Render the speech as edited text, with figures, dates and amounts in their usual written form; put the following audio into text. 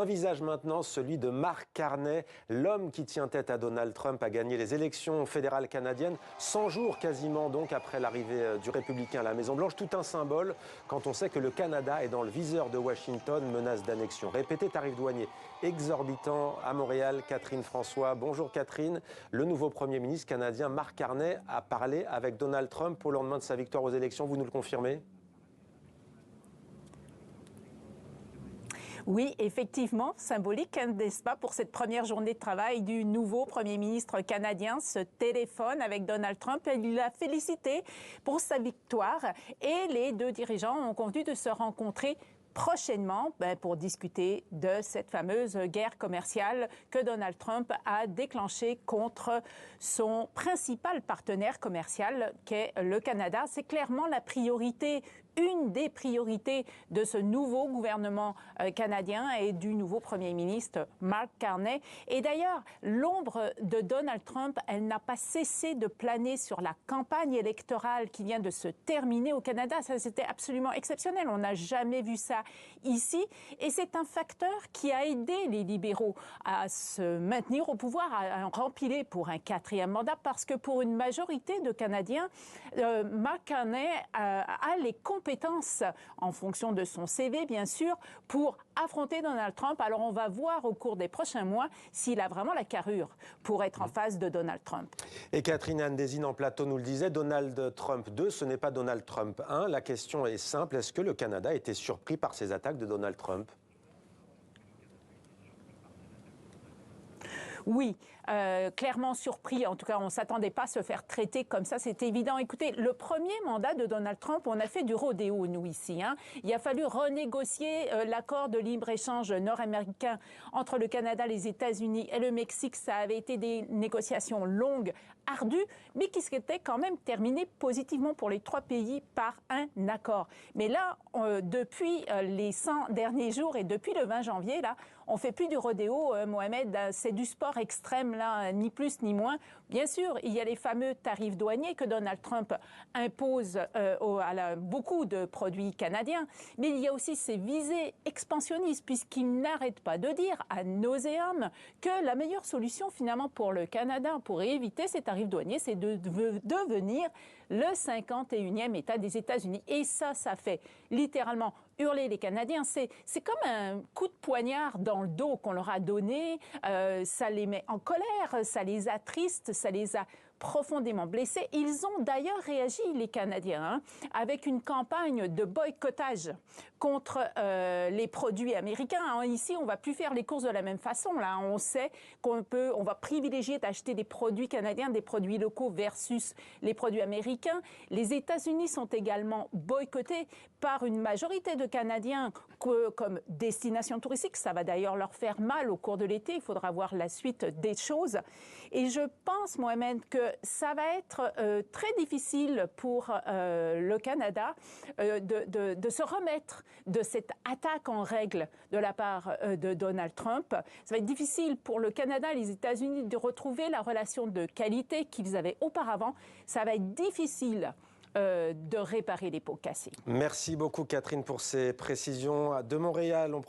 un visage maintenant, celui de Mark Carney, l'homme qui tient tête à Donald Trump, a gagné les élections fédérales canadiennes, 100 jours quasiment donc après l'arrivée du républicain à la Maison-Blanche. Tout un symbole quand on sait que le Canada est dans le viseur de Washington, menace d'annexion. Répété, tarifs douaniers exorbitants à Montréal. Catherine François, bonjour Catherine. Le nouveau Premier ministre canadien Mark Carney a parlé avec Donald Trump au lendemain de sa victoire aux élections, vous nous le confirmez ? Oui, effectivement, symbolique, n'est-ce pas, pour cette première journée de travail du nouveau Premier ministre canadien, ce téléphone avec Donald Trump. Il l'a félicité pour sa victoire et les deux dirigeants ont convenu de se rencontrer prochainement pour discuter de cette fameuse guerre commerciale que Donald Trump a déclenchée contre son principal partenaire commercial qu'est le Canada. C'est clairement la priorité, une des priorités de ce nouveau gouvernement canadien et du nouveau Premier ministre Mark Carney. Et d'ailleurs, l'ombre de Donald Trump, elle n'a pas cessé de planer sur la campagne électorale qui vient de se terminer au Canada. Ça, c'était absolument exceptionnel. On n'a jamais vu ça ici. Et c'est un facteur qui a aidé les libéraux à se maintenir au pouvoir, à rempiler pour un quatrième mandat, parce que pour une majorité de Canadiens, Mark Carney a les compétences, en fonction de son CV bien sûr, pour affronter Donald Trump. Alors on va voir au cours des prochains mois s'il a vraiment la carrure pour être en face de Donald Trump. Et Catherine Anne-Désine en plateau nous le disait, Donald Trump 2, ce n'est pas Donald Trump 1. La question est simple, est-ce que le Canada a été surpris par ces attaques de Donald Trump ? Oui, clairement surpris. En tout cas, on ne s'attendait pas à se faire traiter comme ça, c'est évident. Écoutez, le premier mandat de Donald Trump, on a fait du rodéo, nous, ici. Il a fallu renégocier l'accord de libre-échange nord-américain entre le Canada, les États-Unis et le Mexique. Ça avait été des négociations longues, ardues, mais qui s'étaient quand même terminées positivement pour les trois pays par un accord. Mais là, depuis les 100 derniers jours et depuis le 20 janvier, là, on fait plus du rodéo, Mohamed, c'est du sport extrême, là, ni plus ni moins. Bien sûr, il y a les fameux tarifs douaniers que Donald Trump impose à beaucoup de produits canadiens, mais il y a aussi ces visées expansionnistes, puisqu'il n'arrête pas de dire à nauséam que la meilleure solution finalement pour le Canada, pour éviter ces tarifs douaniers, c'est de devenir le 51e État des États-Unis. Et ça fait littéralement hurler les Canadiens. C'est comme un coup de poignard dans le dos qu'on leur a donné. Ça les met en colère, ça les attriste, ça les a profondément blessés. Ils ont d'ailleurs réagi, les Canadiens, avec une campagne de boycottage contre les produits américains. Ici, on ne va plus faire les courses de la même façon. Là, on sait on va privilégier d'acheter des produits canadiens, des produits locaux versus les produits américains. Les États-Unis sont également boycottés par une majorité de Canadiens comme destination touristique. Ça va d'ailleurs leur faire mal au cours de l'été. Il faudra voir la suite des choses. Et je pense, Mohamed, que ça va être très difficile pour le Canada de se remettre de cette attaque en règle de la part de Donald Trump. Ça va être difficile pour le Canada et les États-Unis de retrouver la relation de qualité qu'ils avaient auparavant. Ça va être difficile de réparer les pots cassés. Merci beaucoup Catherine pour ces précisions. De Montréal, on